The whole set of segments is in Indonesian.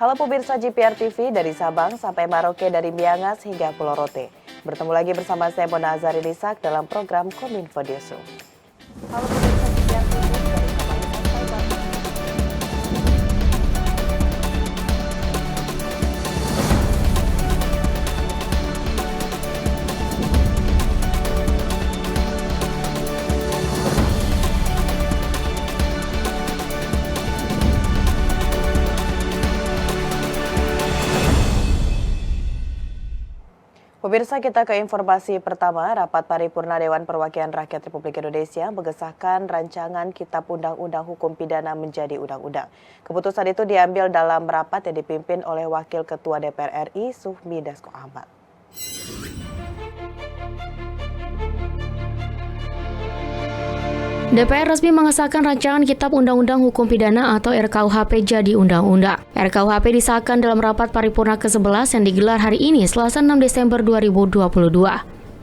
Halo pemirsa GPR TV dari Sabang sampai Merauke, dari Miangas hingga Pulau Rote. Bertemu lagi bersama saya Mona Azari Nisak dalam program Kominfo Desu. Halo pemirsa GPR TV dari Sabang sampai Merauke. Pemirsa, kita ke informasi pertama. Rapat paripurna Dewan Perwakilan Rakyat Republik Indonesia mengesahkan rancangan Kitab Undang-Undang Hukum Pidana menjadi undang-undang. Keputusan itu diambil dalam rapat yang dipimpin oleh Wakil Ketua DPR RI, Sufmi Dasko Ahmad. DPR resmi mengesahkan rancangan Kitab Undang-Undang Hukum Pidana atau RKUHP jadi undang-undang. RKUHP disahkan dalam rapat paripurna ke-11 yang digelar hari ini, Selasa 6 Desember 2022.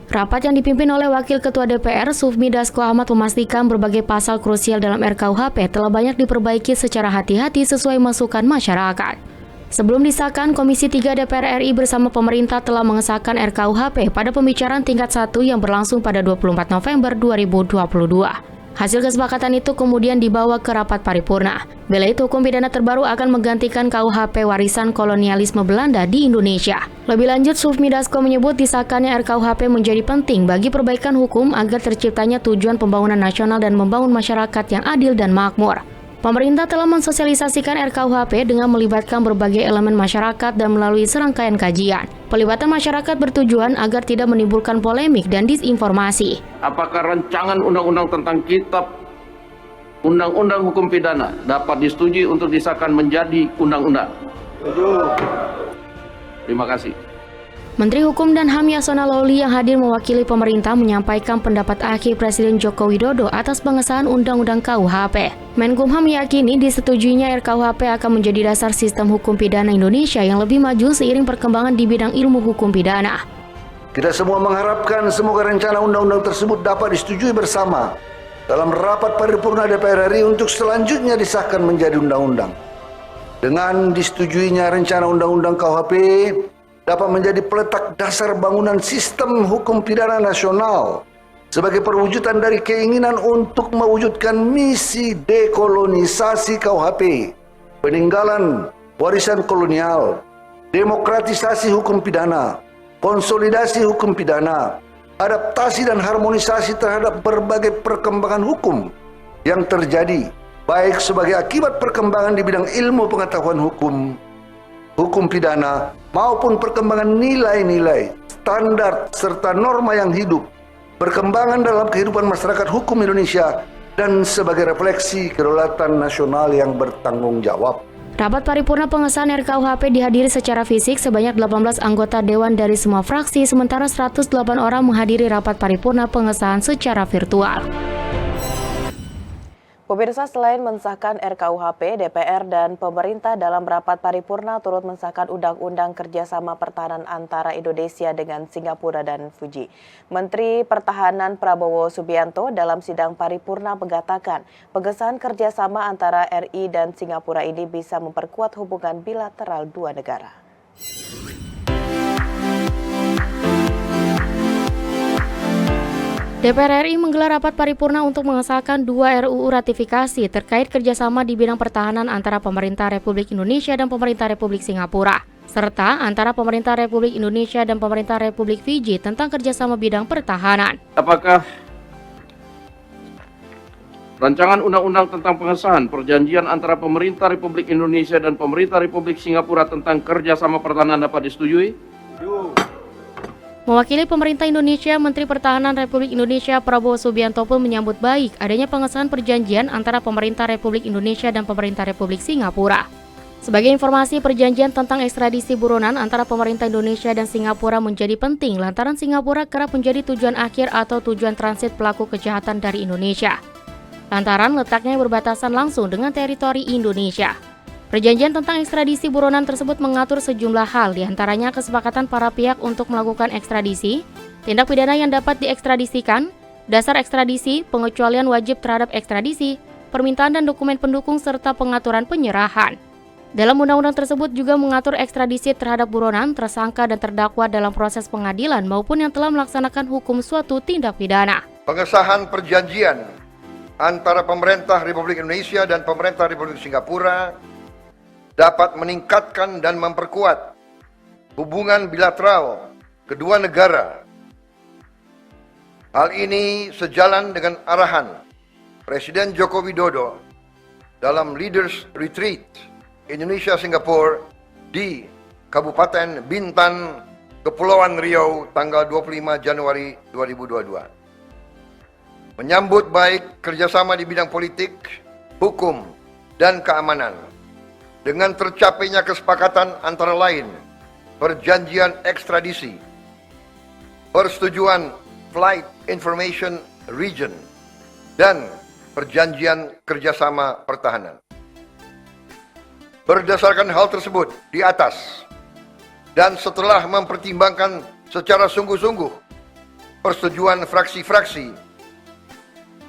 Rapat yang dipimpin oleh Wakil Ketua DPR, Sufmi Dasko Ahmad, memastikan berbagai pasal krusial dalam RKUHP telah banyak diperbaiki secara hati-hati sesuai masukan masyarakat. Sebelum disahkan, Komisi 3 DPR RI bersama pemerintah telah mengesahkan RKUHP pada pembicaraan tingkat 1 yang berlangsung pada 24 November 2022. Hasil kesepakatan itu kemudian dibawa ke rapat paripurna. Bila itu, hukum pidana terbaru akan menggantikan KUHP warisan kolonialisme Belanda di Indonesia. Lebih lanjut, Sufmi Dasko menyebut disahkannya RKUHP menjadi penting bagi perbaikan hukum agar terciptanya tujuan pembangunan nasional dan membangun masyarakat yang adil dan makmur. Pemerintah telah mensosialisasikan RKUHP dengan melibatkan berbagai elemen masyarakat dan melalui serangkaian kajian. Pelibatan masyarakat bertujuan agar tidak menimbulkan polemik dan disinformasi. Apakah rancangan undang-undang tentang Kitab Undang-Undang Hukum Pidana dapat disetujui untuk disahkan menjadi undang-undang? Terima kasih. Menteri Hukum dan HAM Yasona Lawli yang hadir mewakili pemerintah menyampaikan pendapat akhir Presiden Joko Widodo atas pengesahan Undang-Undang KUHP. Menkumham meyakini disetujuinya RKUHP akan menjadi dasar sistem hukum pidana Indonesia yang lebih maju seiring perkembangan di bidang ilmu hukum pidana. Kita semua mengharapkan semoga rencana undang-undang tersebut dapat disetujui bersama dalam rapat paripurna DPR RI untuk selanjutnya disahkan menjadi undang-undang. Dengan disetujuinya rencana undang-undang KUHP dapat menjadi peletak dasar bangunan sistem hukum pidana nasional sebagai perwujudan dari keinginan untuk mewujudkan misi dekolonisasi KUHP, peninggalan warisan kolonial, demokratisasi hukum pidana, konsolidasi hukum pidana, adaptasi dan harmonisasi terhadap berbagai perkembangan hukum yang terjadi, baik sebagai akibat perkembangan di bidang ilmu pengetahuan hukum pidana, maupun perkembangan nilai-nilai, standar, serta norma yang hidup, perkembangan dalam kehidupan masyarakat hukum Indonesia, dan sebagai refleksi kedaulatan nasional yang bertanggung jawab. Rapat paripurna pengesahan RKUHP dihadiri secara fisik sebanyak 18 anggota dewan dari semua fraksi, sementara 108 orang menghadiri rapat paripurna pengesahan secara virtual. Pemirsa, selain mensahkan RKUHP, DPR dan pemerintah dalam rapat paripurna turut mensahkan Undang-Undang Kerjasama Pertahanan antara Indonesia dengan Singapura dan Fiji. Menteri Pertahanan Prabowo Subianto dalam sidang paripurna mengatakan pengesahan kerjasama antara RI dan Singapura ini bisa memperkuat hubungan bilateral dua negara. DPR RI menggelar rapat paripurna untuk mengesahkan 2 RUU ratifikasi terkait kerjasama di bidang pertahanan antara pemerintah Republik Indonesia dan pemerintah Republik Singapura, serta antara pemerintah Republik Indonesia dan pemerintah Republik Fiji tentang kerjasama bidang pertahanan. Apakah rancangan undang-undang tentang pengesahan perjanjian antara pemerintah Republik Indonesia dan pemerintah Republik Singapura tentang kerjasama pertahanan dapat disetujui? Mewakili pemerintah Indonesia, Menteri Pertahanan Republik Indonesia Prabowo Subianto pun menyambut baik adanya pengesahan perjanjian antara pemerintah Republik Indonesia dan pemerintah Republik Singapura. Sebagai informasi, perjanjian tentang ekstradisi buronan antara pemerintah Indonesia dan Singapura menjadi penting lantaran Singapura kerap menjadi tujuan akhir atau tujuan transit pelaku kejahatan dari Indonesia, lantaran letaknya berbatasan langsung dengan teritori Indonesia. Perjanjian tentang ekstradisi buronan tersebut mengatur sejumlah hal, diantaranya kesepakatan para pihak untuk melakukan ekstradisi, tindak pidana yang dapat diekstradisikan, dasar ekstradisi, pengecualian wajib terhadap ekstradisi, permintaan dan dokumen pendukung, serta pengaturan penyerahan. Dalam undang-undang tersebut juga mengatur ekstradisi terhadap buronan, tersangka dan terdakwa dalam proses pengadilan maupun yang telah melaksanakan hukum suatu tindak pidana. Pengesahan perjanjian antara pemerintah Republik Indonesia dan pemerintah Republik Singapura dapat meningkatkan dan memperkuat hubungan bilateral kedua negara. Hal ini sejalan dengan arahan Presiden Joko Widodo dalam Leaders Retreat Indonesia-Singapura di Kabupaten Bintan, Kepulauan Riau, tanggal 25 Januari 2022. Menyambut baik kerjasama di bidang politik, hukum, dan keamanan. Dengan tercapainya kesepakatan antara lain, perjanjian ekstradisi, persetujuan Flight Information Region, dan perjanjian kerjasama pertahanan. Berdasarkan hal tersebut di atas, dan setelah mempertimbangkan secara sungguh-sungguh persetujuan fraksi-fraksi,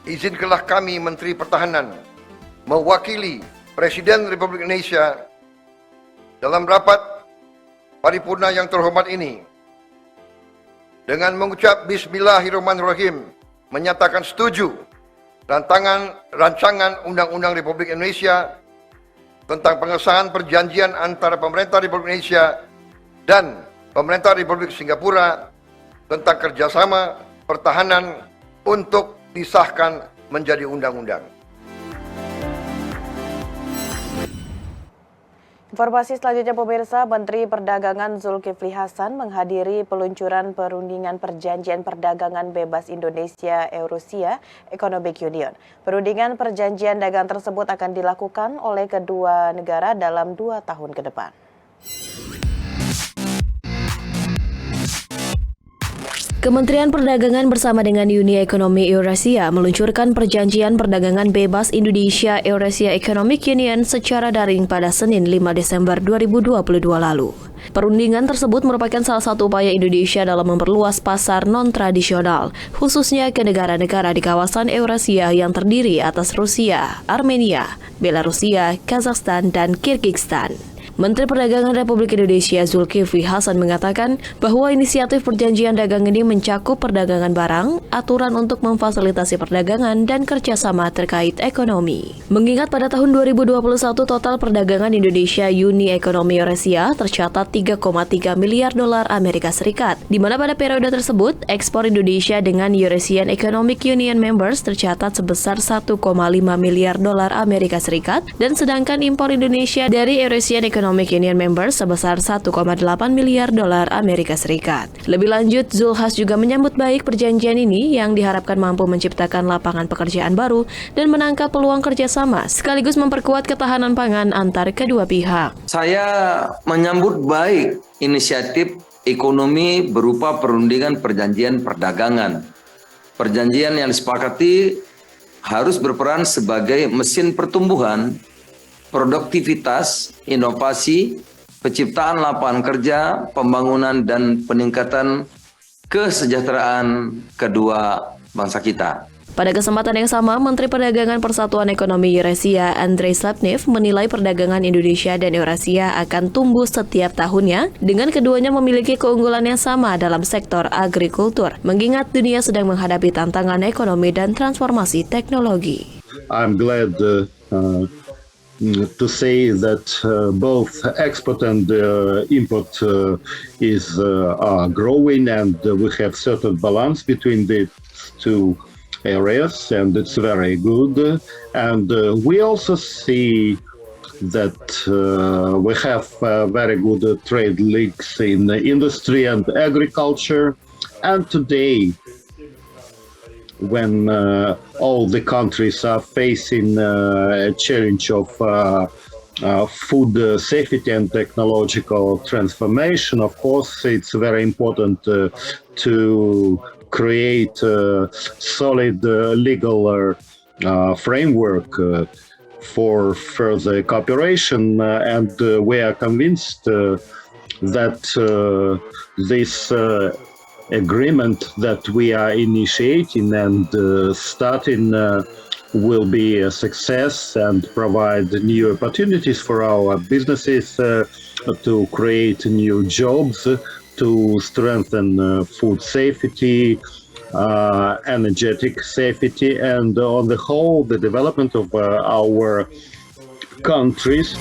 izinkanlah kami Menteri Pertahanan mewakili Presiden Republik Indonesia dalam rapat paripurna yang terhormat ini dengan mengucap Bismillahirrahmanirrahim menyatakan setuju rancangan Undang-Undang Republik Indonesia tentang pengesahan perjanjian antara pemerintah Republik Indonesia dan pemerintah Republik Singapura tentang kerjasama pertahanan untuk disahkan menjadi undang-undang. Informasi selanjutnya pemirsa, Menteri Perdagangan Zulkifli Hasan menghadiri peluncuran perundingan perjanjian perdagangan bebas Indonesia Eurasia Economic Union. Perundingan perjanjian dagang tersebut akan dilakukan oleh kedua negara dalam 2 tahun ke depan. Kementerian Perdagangan bersama dengan Uni Ekonomi Eurasia meluncurkan perjanjian perdagangan bebas Indonesia Eurasia Economic Union secara daring pada Senin 5 Desember 2022 lalu. Perundingan tersebut merupakan salah satu upaya Indonesia dalam memperluas pasar non-tradisional, khususnya ke negara-negara di kawasan Eurasia yang terdiri atas Rusia, Armenia, Belarusia, Kazakhstan, dan Kyrgyzstan. Menteri Perdagangan Republik Indonesia Zulkifli Hasan mengatakan bahwa inisiatif perjanjian dagang ini mencakup perdagangan barang, aturan untuk memfasilitasi perdagangan, dan kerjasama terkait ekonomi. Mengingat pada tahun 2021 total perdagangan Indonesia Uni Ekonomi Eurasia tercatat 3,3 miliar dolar Amerika Serikat, di mana pada periode tersebut ekspor Indonesia dengan Eurasian Economic Union members tercatat sebesar 1,5 miliar dolar Amerika Serikat, dan sedangkan impor Indonesia dari Eurasian Economic Union members sebesar 1,8 miliar dolar Amerika Serikat. Lebih lanjut, Zulhas juga menyambut baik perjanjian ini yang diharapkan mampu menciptakan lapangan pekerjaan baru dan menangkap peluang kerjasama, sekaligus memperkuat ketahanan pangan antar kedua pihak. Saya menyambut baik inisiatif ekonomi berupa perundingan perjanjian perdagangan. Perjanjian yang disepakati harus berperan sebagai mesin pertumbuhan, produktivitas, inovasi, penciptaan lapangan kerja, pembangunan, dan peningkatan kesejahteraan kedua bangsa kita. Pada kesempatan yang sama, Menteri Perdagangan Persatuan Ekonomi Eurasia Andrei Slavnev menilai perdagangan Indonesia dan Eurasia akan tumbuh setiap tahunnya dengan keduanya memiliki keunggulan yang sama dalam sektor agrikultur, mengingat dunia sedang menghadapi tantangan ekonomi dan transformasi teknologi. I'm glad to say that both export and import are growing, and we have certain balance between the two areas, and it's very good. And we also see that we have very good trade links in industry and agriculture. And today, when all the countries are facing a challenge of food safety and technological transformation, of course, it's very important to create a solid legal framework for further cooperation, and we are convinced that this agreement that we are initiating and starting will be a success and provide new opportunities for our businesses to create new jobs, to strengthen food safety, energetic safety, and on the whole, the development of our countries.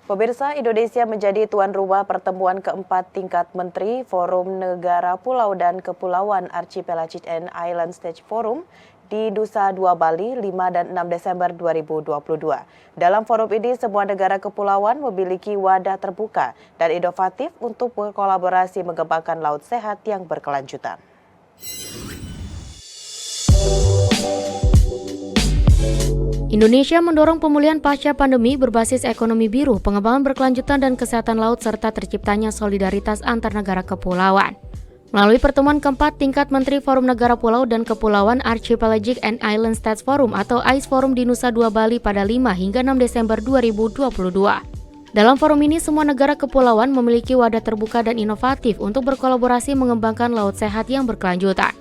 Pemirsa, Indonesia menjadi tuan rumah pertemuan keempat tingkat Menteri Forum Negara Pulau dan Kepulauan Archipelagic and Island State Forum di Nusa Dua Bali 5 dan 6 Desember 2022. Dalam forum ini, semua negara kepulauan memiliki wadah terbuka dan inovatif untuk berkolaborasi mengembangkan laut sehat yang berkelanjutan. Indonesia mendorong pemulihan pasca pandemi berbasis ekonomi biru, pengembangan berkelanjutan dan kesehatan laut serta terciptanya solidaritas antar negara kepulauan. Melalui pertemuan keempat tingkat Menteri Forum Negara Pulau dan Kepulauan Archipelagic and Island States Forum atau AIS Forum di Nusa Dua Bali pada 5 hingga 6 Desember 2022. Dalam forum ini, semua negara kepulauan memiliki wadah terbuka dan inovatif untuk berkolaborasi mengembangkan laut sehat yang berkelanjutan.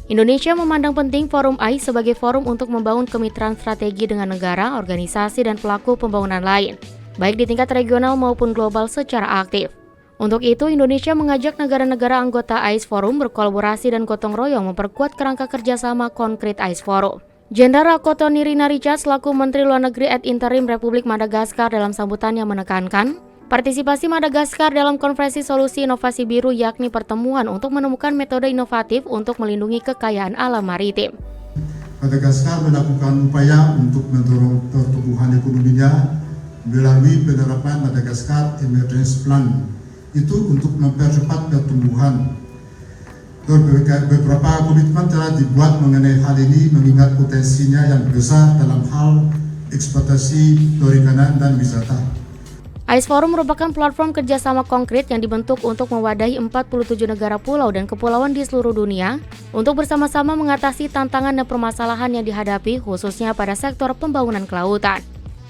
Indonesia memandang penting Forum AIS sebagai forum untuk membangun kemitraan strategi dengan negara, organisasi, dan pelaku pembangunan lain, baik di tingkat regional maupun global secara aktif. Untuk itu, Indonesia mengajak negara-negara anggota AIS Forum berkolaborasi dan gotong royong memperkuat kerangka kerjasama konkret AIS Forum. Jenderal Kotoni Rina Richard selaku Menteri Luar Negeri ad interim Republik Madagaskar dalam sambutannya menekankan, partisipasi Madagaskar dalam konferensi solusi inovasi biru yakni pertemuan untuk menemukan metode inovatif untuk melindungi kekayaan alam maritim. Madagaskar melakukan upaya untuk mendorong pertumbuhan ekonominya melalui penerapan Madagaskar Emergence Plan. Itu untuk mempercepat pertumbuhan. Beberapa komitmen telah dibuat mengenai hal ini mengingat potensinya yang besar dalam hal eksploitasi perikanan dan wisata. AIS Forum merupakan platform kerjasama konkret yang dibentuk untuk mewadahi 47 negara pulau dan kepulauan di seluruh dunia untuk bersama-sama mengatasi tantangan dan permasalahan yang dihadapi khususnya pada sektor pembangunan kelautan.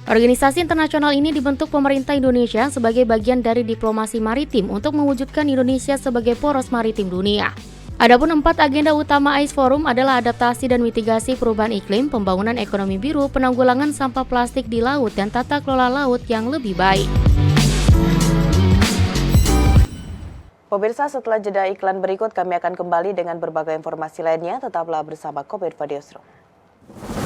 Organisasi internasional ini dibentuk pemerintah Indonesia sebagai bagian dari diplomasi maritim untuk mewujudkan Indonesia sebagai poros maritim dunia. Adapun 4 agenda utama AIS Forum adalah adaptasi dan mitigasi perubahan iklim, pembangunan ekonomi biru, penanggulangan sampah plastik di laut, dan tata kelola laut yang lebih baik. Pemirsa, setelah jeda iklan berikut kami akan kembali dengan berbagai informasi lainnya. Tetaplah bersama Komet Newsroom.